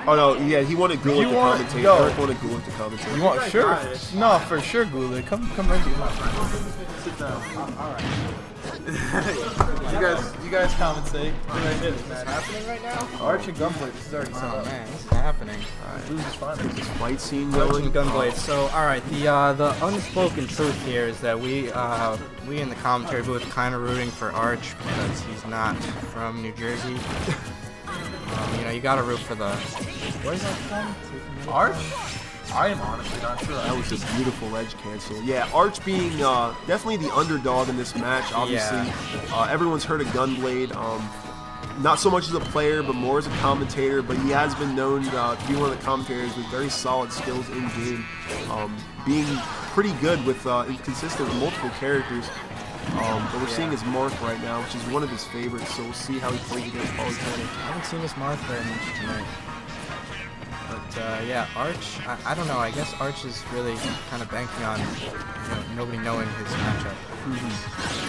Oh no, yeah, he wanted Gulick to commentate. Eric wanted Gulick to commentate. You want sure? No, for sure, Gulick. Come right here. Sit down. All right. you guys compensate. Is this happening right now? Arch and Gunblade. This is already set up. Man, this is happening. This is fun. This fight scene Arch going. and Gunblade. So, all right, the unspoken truth here is that we in the commentary booth kind of rooting for Arch because he's not from New Jersey. You know, you gotta root for the. What is that from? Arch? I am honestly not sure. That was a beautiful edge cancel. Yeah, Arch being definitely the underdog in this match. Obviously, everyone's heard of Gunblade. Not so much as a player, but more as a commentator. But he has been known to be one of the commentators with very solid skills in game, being pretty good with consistent with multiple characters. But we're seeing his Marth right now, which is one of his favorites. So we'll see how he plays against Palutena. I haven't seen this Marth very much tonight. But yeah, Arch, I don't know, I guess Arch is really kind of banking on nobody knowing his matchup.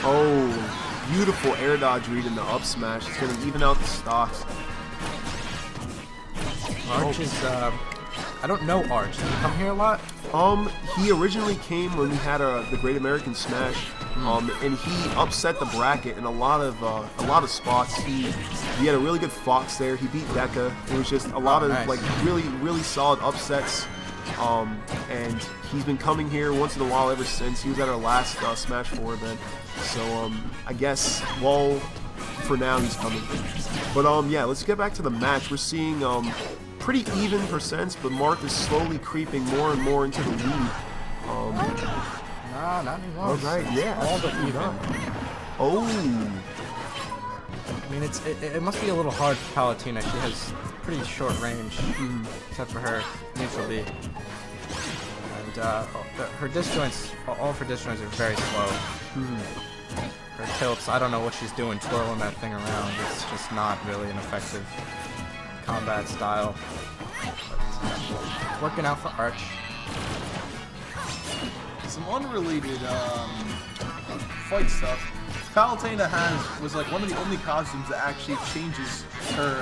Oh, beautiful air dodge read in the up smash. It's going to even out the stocks. Arch is, I don't know Arch. Does he come here a lot? He originally came when we had the Great American Smash, and he upset the bracket in a lot of spots. He had a really good Fox there. He beat Deca. It was just a lot of like really solid upsets. And he's been coming here once in a while ever since. He was at our last Smash 4 event. So I guess for now he's coming. But yeah, let's get back to the match. We're seeing pretty even percents, but Marth is slowly creeping more and more into the lead. Nah, not anymore. All right, yeah, all but even. Oh. I mean, it must be a little hard for Palutena. She has pretty short range, except for her neutral B. And her disjoints, all of her disjoints are very slow. Her tilts, I don't know what she's doing, twirling that thing around. It's just not really an effective combat style. But, working out for Arch. Some unrelated fight stuff. Palutena was like one of the only costumes that actually changes her.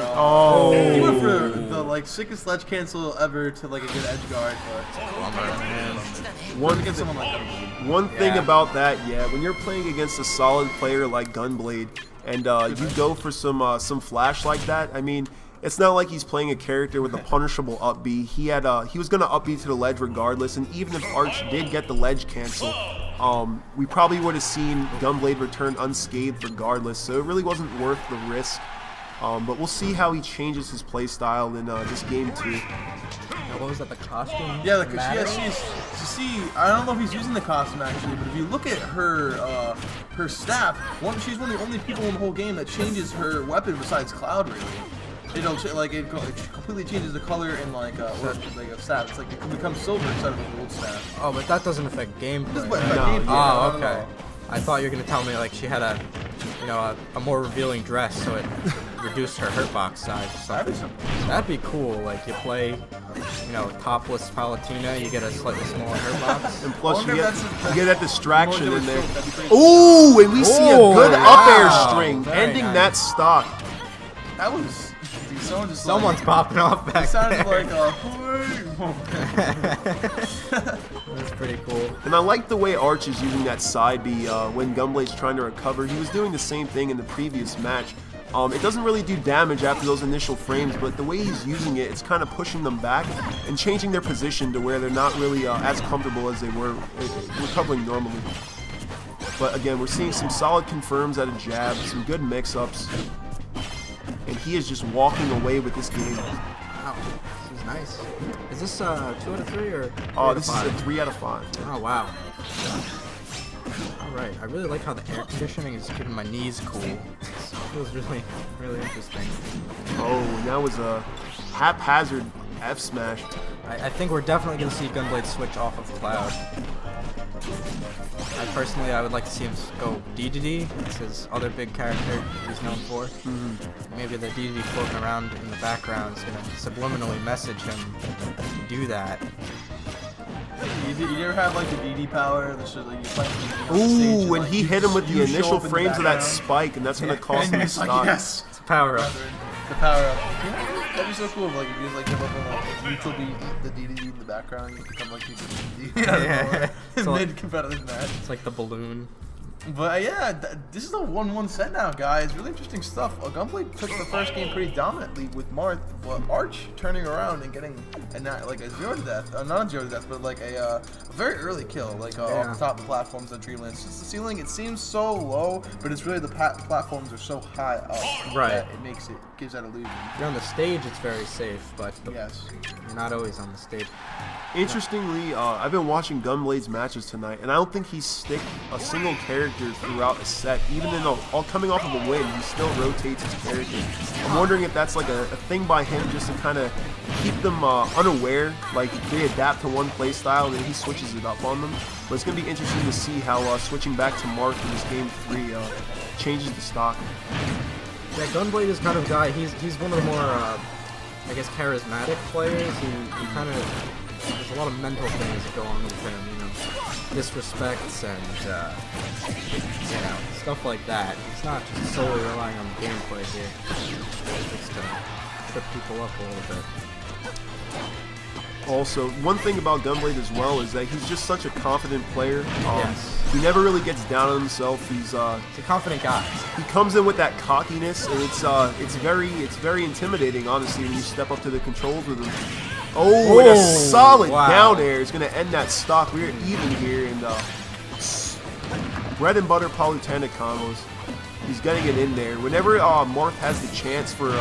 He went for the like sickest ledge cancel ever to like a good edge guard, but against someone like Gunblade. One thing about that, when you're playing against a solid player like Gunblade, and you go for some flash like that, I mean, it's not like he's playing a character with a punishable up B. He was gonna up B to the ledge regardless, and even if Arch did get the ledge cancel, we probably would have seen Gunblade return unscathed regardless. So it really wasn't worth the risk. But we'll see how he changes his play style in this game too. What was that? The costume? Yeah, see, I don't know if he's using the costume actually, but if you look at her her staff, she's one of the only people in the whole game that changes her weapon besides Cloud really. It completely changes the color and like a staff. It's like it can become silver instead of a gold staff. Oh, but that doesn't affect gameplay. Gameplay. Oh, okay. I thought you were gonna tell me like she had a more revealing dress, so it reduced her hurtbox size or something. That'd be cool. Like you play, topless Palutena, you get a slightly smaller hurtbox. And plus you get that distraction in there. Ooh, and we see a good up air string, ending that stock. That was. Someone's popping off back sounded there. That's pretty cool. And I like the way Arch is using that side B when Gunblade's trying to recover. He was doing the same thing in the previous match. It doesn't really do damage after those initial frames, but the way he's using it, it's kind of pushing them back and changing their position to where they're not really as comfortable as they were recovering normally. But again, we're seeing some solid confirms at a jab, some good mix-ups. And he is just walking away with this game. Wow, this is nice. Is this 2 out of 3 or? Oh, this is a 3 out of 5. Oh wow. All right, I really like how the air conditioning is keeping my knees cool. It feels really interesting. Oh, and that was a haphazard F smash. I think we're definitely gonna see Gunblade switch off of Cloud. I would like to see him go Dedede. It's his other big character he's known for. Maybe the Dedede floating around in the background is going to subliminally message him to do that. You ever have like the DD power? Ooh, when he hit him with the initial frames of that spike, and that's going to cost him a stock. Yes, it's a power up. The power up. That'd be so cool if like if you just like give up on like neutral beat the Dedede in the background, you become like neutral Dedede. Yeah. So, Mid competitive match. it's like the balloon. But yeah, this is a 1-1 set now, guys. Really interesting stuff. Gunblade took the first game pretty dominantly with Marth, but Arch turning around and getting like a 0 to death, not a 0 to death, but like a very early kill, like off the top of the platforms on Treelands. Just the ceiling, it seems so low, but it's really the platforms are so high up that it gives that illusion. If you're on the stage, it's very safe, but Yes. you're not always on the stage. Interestingly, I've been watching Gunblade's matches tonight, and I don't think he's stick a single character throughout a set. Even in all coming off of a win, he still rotates his character. I'm wondering if that's like a thing by him just to kind of keep them unaware, like they adapt to one play style and then he switches it up on them. But it's going to be interesting to see how switching back to Marth in this game 3 changes the stock. Yeah, Gunblade is kind of a guy, he's one of the more, I guess, charismatic players. He kind of, there's a lot of mental things that go on with him, you know, disrespects and, you know, stuff like that. He's not just solely relying on the gameplay here, just to trip people up a little bit. Also, one thing about Gunblade as well is that he's just such a confident player. Yes. He never really gets down on himself. He's a confident guy. He comes in with that cockiness, and it's very intimidating, honestly, when you step up to the controls with him. Oh, and a solid down air is going to end that stock. We're even here, and bread and butter Palutena combos. He's getting it in there. Whenever Marth has the chance for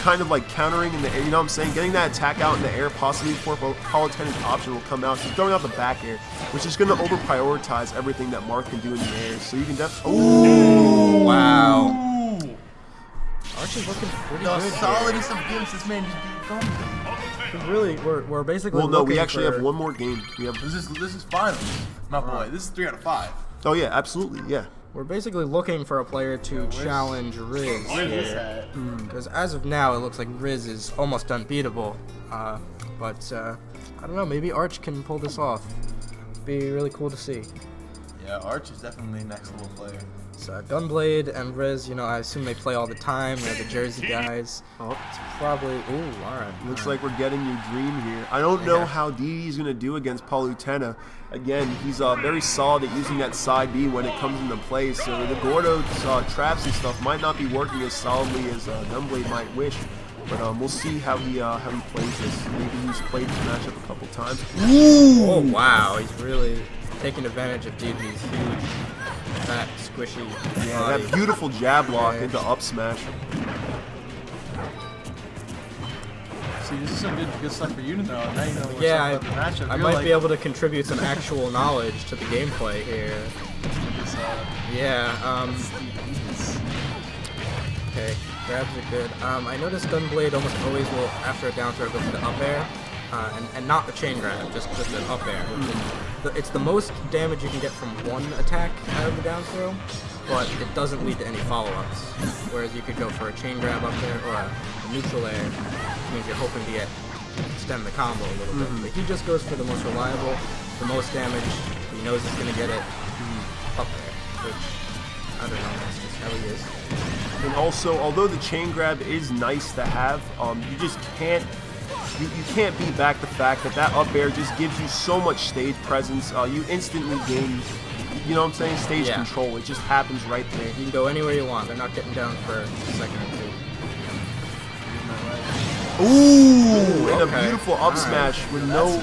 kind of like countering in the air, you know what I'm saying? Getting that attack out in the air, possibly before Palutena's option will come out. He's throwing out the back air, which is going to over-prioritize everything that Marth can do in the air. So you can definitely... Ooh! Wow. Archie's looking pretty good. The solidness of games this man just beat Gunblade. Really, we're basically. Well, no, we actually have one more game. We have. This is finals, my boy. This is 3 out of 5. Oh yeah, absolutely, yeah. We're basically looking for a player to challenge Riz here. Because as of now, it looks like Riz is almost unbeatable. But I don't know, maybe Arch can pull this off. Be really cool to see. Yeah, Arch is definitely a next level player. So Gunblade and Riz, you know, I assume they play all the time. They're the Jersey guys. Oh, it's probably. Ooh, all right. Looks like we're getting your dream here. I don't know how Dedede's going to do against Palutena. Again, he's very solid at using that side B when it comes into play. So the Gordo's traps and stuff might not be working as solidly as Gunblade might wish. But we'll see how he plays this. Maybe he's played this matchup a couple times. Ooh! Oh wow, he's really taking advantage of Dedede's huge, fat, squishy body. That beautiful jab lock into up smash. See, this is some good stuff for you to know. Now you know what's yeah, up about the matchup. I might be able to contribute some actual knowledge to the gameplay here. Okay, grabs are good. I noticed Gunblade almost always will, after a down throw, go for the up air. And not the chain grab, just an up air. It's the most damage you can get from one attack out of the down throw, but it doesn't lead to any follow-ups. Whereas you could go for a chain grab up there or a neutral air, which means you're hoping to extend the combo a little bit. But he just goes for the most reliable, the most damage. He knows he's gonna get it up there, which I don't know. That's just how he is. And also, although the chain grab is nice to have, you just can't. You can't beat back the fact that up air just gives you so much stage presence. You instantly gain, you know what I'm saying, stage control. It just happens right there. You can go anywhere you want. They're not getting down for a second or two. Ooh, and a beautiful up smash with no.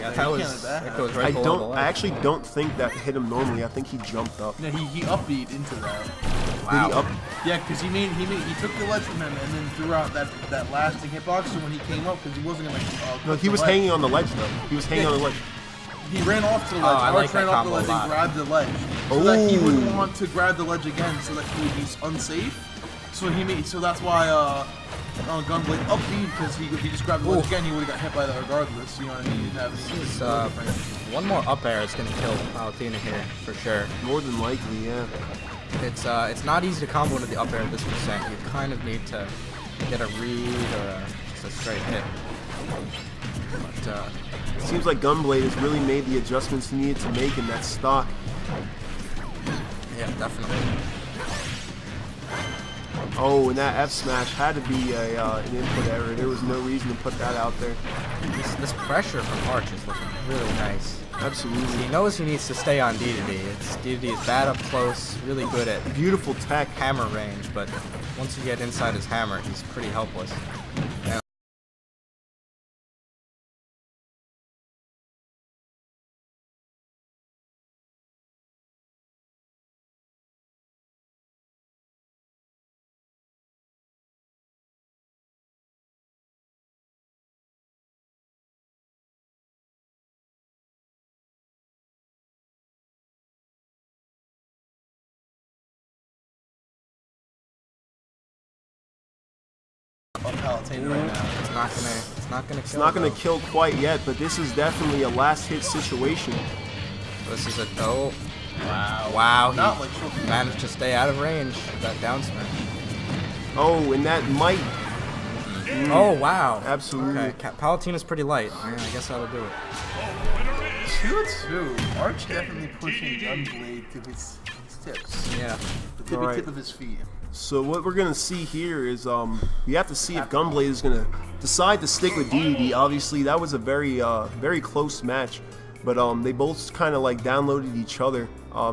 That goes right below the ledge. I actually don't think that hit him normally. I think he jumped up. No, he upbeat into that. Wow. Did he up? Yeah, because he took the ledge from him and then threw out that lasting hitbox. So when he came up, because he wasn't gonna. No, he was hanging on the ledge though. He was hanging on the ledge. He ran off to the ledge. Arch ran off the ledge and grabbed the ledge, so that he wouldn't want to grab the ledge again, so that he would be unsafe. So that's why Gunblade upbeat, because if he just grabbed the ledge again, he would have got hit by that regardless. You know what I mean? One more up air is gonna kill Palutena here for sure. More than likely, yeah. It's not easy to combo into the up air at this percent. You kind of need to get a read or just a straight hit. But it seems like Gunblade has really made the adjustments he needed to make in that stock. Yeah, definitely. Oh, and that F smash had to be an input error. There was no reason to put that out there. This pressure from Arch is looking really nice. Absolutely. He knows he needs to stay on Dedede. Dedede is bad up close, really good at Beautiful tech. hammer range, but once you get inside his hammer, he's pretty helpless. And On Palutena right now. it's not gonna kill. It's not going though. to kill quite yet, but this is definitely a last hit situation. This is a oh. Wow. Wow, Not he like short. managed to stay out of range of that down smash. Oh, and that might. Oh, wow. Absolutely. Okay, Palutena's pretty light. Yeah, I guess that'll do it. 2-2. Arch definitely pushing Gunblade to his tips. Yeah. The tippy Alright. tip of his feet. So what we're gonna see here is we have to see if Gunblade is gonna decide to stick with Dedede. Obviously, that was a very close match, but they both kind of like downloaded each other.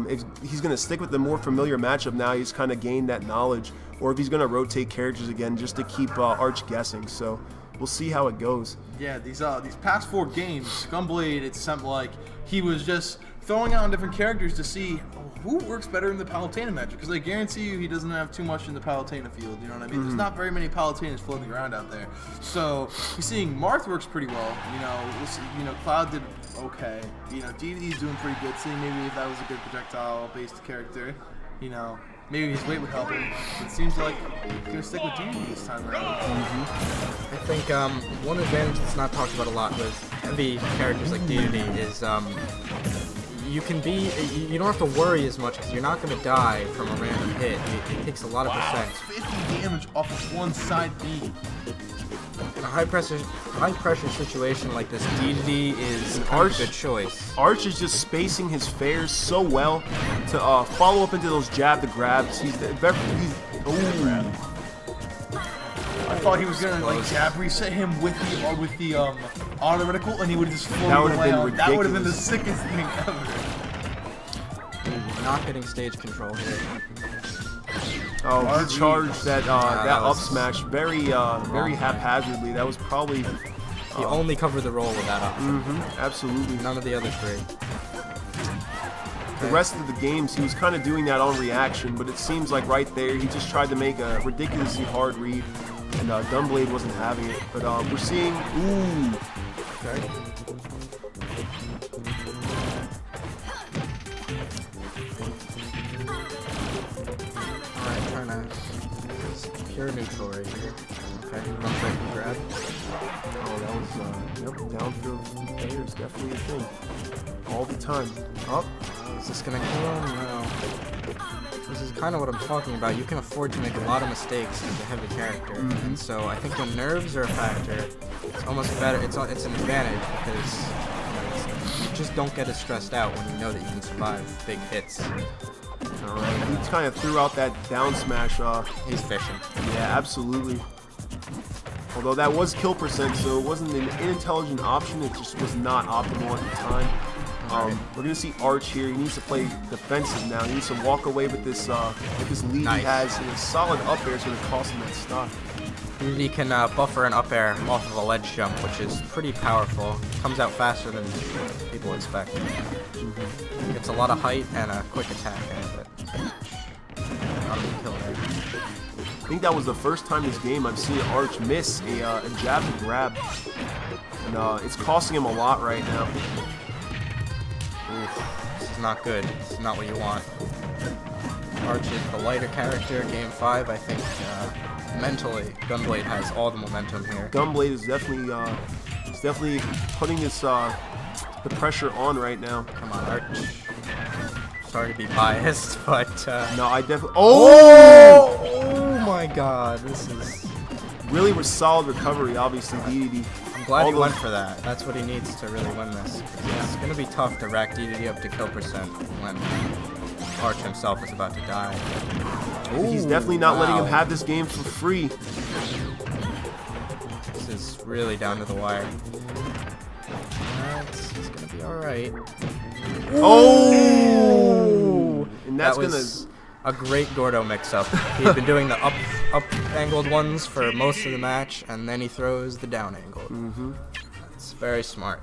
If he's gonna stick with the more familiar matchup now, he's kind of gained that knowledge, or if he's gonna rotate characters again just to keep Arch guessing. So we'll see how it goes. Yeah, these past 4 games, Gunblade, it seemed like he was just throwing out different characters to see who works better in the Palutena matchup. Because I guarantee you, he doesn't have too much in the Palutena field. You know what I mean? There's not very many Palutenas floating around out there. So he's seeing Marth works pretty well. You know, we'll see, you know, Cloud did okay. You know, Dedede's doing pretty good. Seeing maybe if that was a good projectile-based character. You know, maybe his weight would help him. It seems like he's gonna stick with Dedede this time around. I think one advantage that's not talked about a lot with heavy characters like Dedede is you don't have to worry as much because you're not going to die from a random hit. It takes a lot of Wow, percent. 50 damage off of one side B. In a high pressure situation like this, Dedede is kind of Arch- a good choice. Arch is just spacing his fares so well to follow up into those jab to grabs. Ooh. I thought he was gonna like jab reset him with the auto reticle, and he would just float That would've away. been That would have been the ridiculous. sickest thing ever. Not getting stage control here. Oh, Arch- he charged that that up was smash very haphazardly. That was probably He only covered the roll with that option. absolutely. None of the other 3. The rest of the games, he was kind of doing that on reaction, but it seems like right there, he just tried to make a ridiculously hard read, and Gunblade wasn't having it. But we're seeing, ooh, Okay. Alright, trying to pure neutral right here. Okay, run back and grab. oh, that was, down throw players, definitely a thing, all the time. Up, Is this gonna kill him? No. This is kind of what I'm talking about. You can afford to make a lot of mistakes as a heavy character, and so I think when nerves are a factor, it's almost better. It's an advantage because you just don't get as stressed out when you know that you can survive big hits. all right, he kind of threw out that down smash. He's fishing. Yeah, absolutely. Although that was kill percent, so it wasn't an intelligent option. It just was not optimal at the time. We're gonna see Arch here. He needs to play defensive now. He needs to walk away with this lead Nice. he has, and a solid up air is gonna cost him that stock. He can buffer an up air off of a ledge jump, which is pretty powerful. Comes out faster than people expect. Gets a lot of height and a quick attack out of it. Not a big kill there. I think that was the first time this game I've seen Arch miss a jab to grab, and it's costing him a lot right now. Oof, this is not good. This is not what you want. Arch is the lighter character. Game 5, I think mentally, Gunblade has all the momentum here. Gunblade is definitely putting this the pressure on right now. Come on, Arch. Sorry to be biased, but No, I definitely. Oh! oh my God, this is. Really was solid recovery, obviously, Dedede. I'm glad he Although- went for that. That's what he needs to really win this. It's gonna be tough to rack Dedede up to kill percent when Arch himself is about to die. He's definitely not letting him wow. have this game for free. This is really down to the wire. It's gonna be alright. Oh! And that's that was a great Gordo mix-up. He'd been doing the up angled ones for most of the match, and then he throws the down angled. That's very smart.